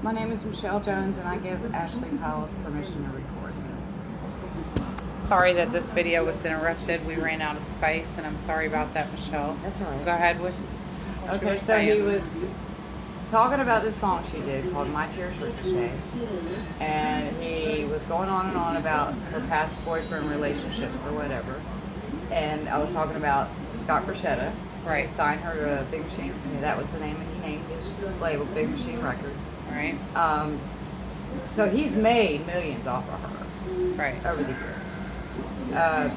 My name is Michelle Jones, and I give Ashley Powell's permission to record. Sorry that this video was interrupted. We ran out of space, and I'm sorry about that, Michelle. That's all right. Go ahead with what you were Okay, so saying. he was talking about this song she did called My Tears Ricochet, and he was going on and on about her past boyfriend relationships or whatever. And I was talking about Scott Borchetta, Right. who signed her to Big Machine. That was the name he named his label, Big Machine Records. Right. So he's made millions off of her Right. over the years.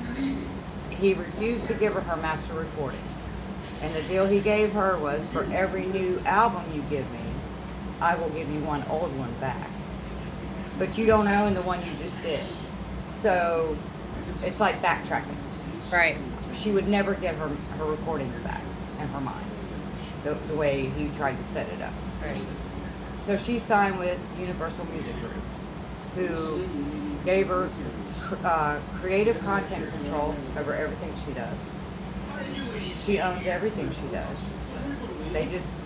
He refused to give her master recordings. And the deal he gave her was, for every new album you give me, I will give you one old one back. But you don't own the one you just did. So it's like backtracking. Right. She would never give her recordings back in her mind, the way he tried to set it up. Right. So she signed with Universal Music Group, who gave her creative content control over everything she does. She owns everything she does. They just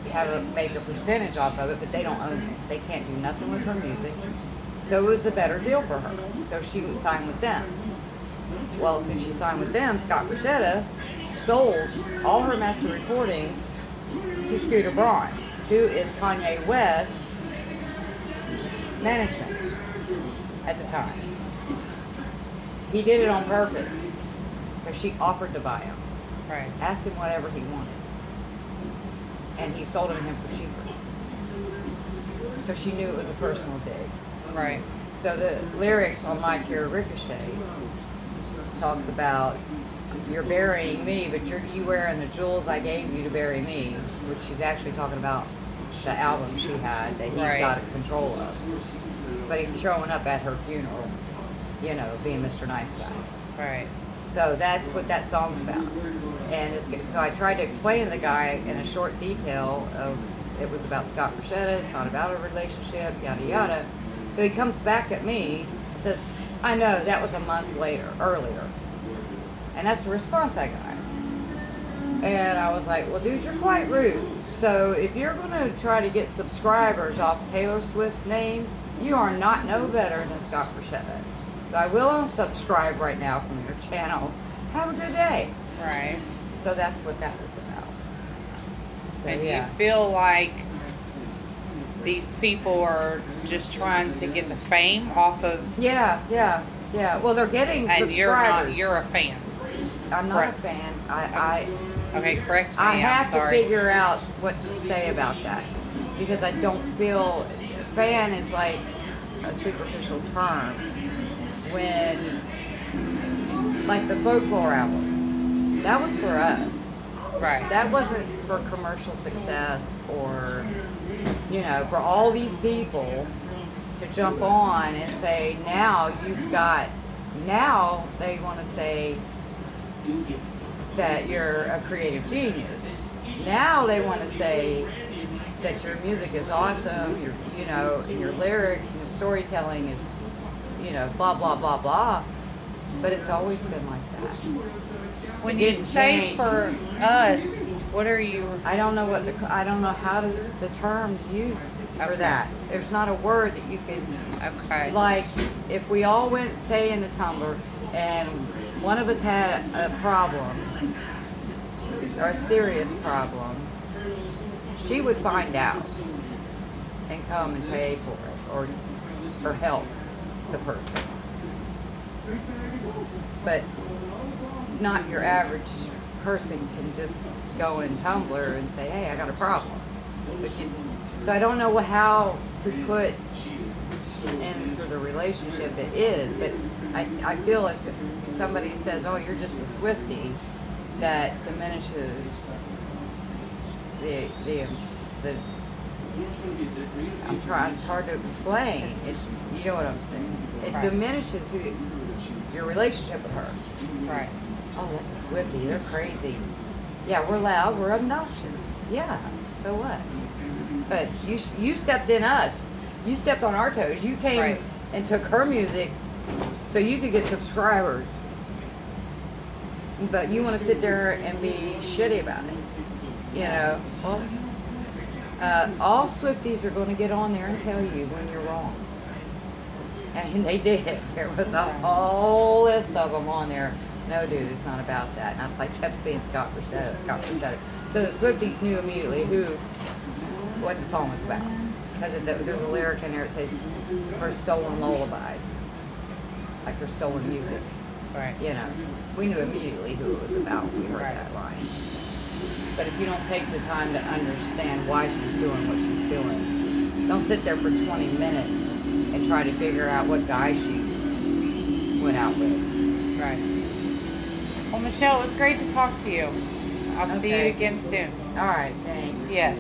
make a percentage off of it, but they don't own it. They can't do nothing with her music. So it was a better deal for her. So she would sign with them. Well, since she signed with them, Scott Borchetta sold all her master recordings to Scooter Braun, who is Kanye West's management at the time. He did it on purpose because she offered to buy him, Right. asked him whatever he wanted, and he sold it to him for cheaper. So she knew it was a personal dig. Right. So the lyrics on My Tear Ricochet talks about, you're burying me, but you wearing the jewels I gave you to bury me, which she's actually talking about the album she had that he's Right. got control of. But he's showing up at her funeral, being Mr. Nice Guy. Right. So that's what that song's about. And so I tried to explain to the guy in a short detail of, it was about Scott Borchetta, it's not about a relationship, yada yada. So he comes back at me and says, I know, that was a month earlier. And that's the response I got. And I was like, well, dude, you're quite rude. So if you're going to try to get subscribers off Taylor Swift's name, you are not no better than Scott Borchetta. So I will unsubscribe right now from your channel. Have a good day. Right. So that's what that was about. So, And yeah. you feel like these people are just trying to get the fame off of, Yeah. Well, they're getting and subscribers. you're a fan. I'm not Correct. a fan. I Okay, correct me. I I'm have to sorry. figure out what to say about that because I don't feel fan is like a superficial term when, like the Folklore album, that was for us. Right. That wasn't for commercial success or, for all these people to jump on and say, now they want to say that you're a creative genius. Now they want to say that your music is awesome, your lyrics and your storytelling is, blah, blah, blah, blah. But it's always been like that. When It you didn't say change. for us, what are you? I don't know how the term to use for Okay. that. There's not a word that you can, Okay. like, if we all went, say, into Tumblr, and one of us had a problem, or a serious problem, she would find out and come and pay for it, or help the person. But not your average person can just go in Tumblr and say, hey, I got a problem. So I don't know how to put into the relationship it is, but I feel like if somebody says, oh, you're just a Swiftie, that diminishes the it's hard to explain. You know what I'm saying? It Right. diminishes your relationship with her. Right. Oh, that's a Swiftie. They're crazy. Yeah, we're loud. We're obnoxious. Yeah. So what? But you stepped in us. You stepped on our toes. You came Right. and took her music so you could get subscribers. But you want to sit there and be shitty about it. Well, All Swifties are going to get on there and tell you when you're wrong. And they did. There was a whole list of them on there. No, dude, it's not about that. And I kept saying Scott Borchetta. So the Swifties knew immediately what the song was about. Because there's a lyric in there that says, her stolen lullabies. Like her stolen music. Right. You know, we knew immediately who it was about when we heard Right. that line. But if you don't take the time to understand why she's doing what she's doing, don't sit there for 20 minutes and try to figure out what guy she went out with. Right. Well, Michelle, it was great to talk to you. I'll see you Okay. again soon. All right, thanks. Yes.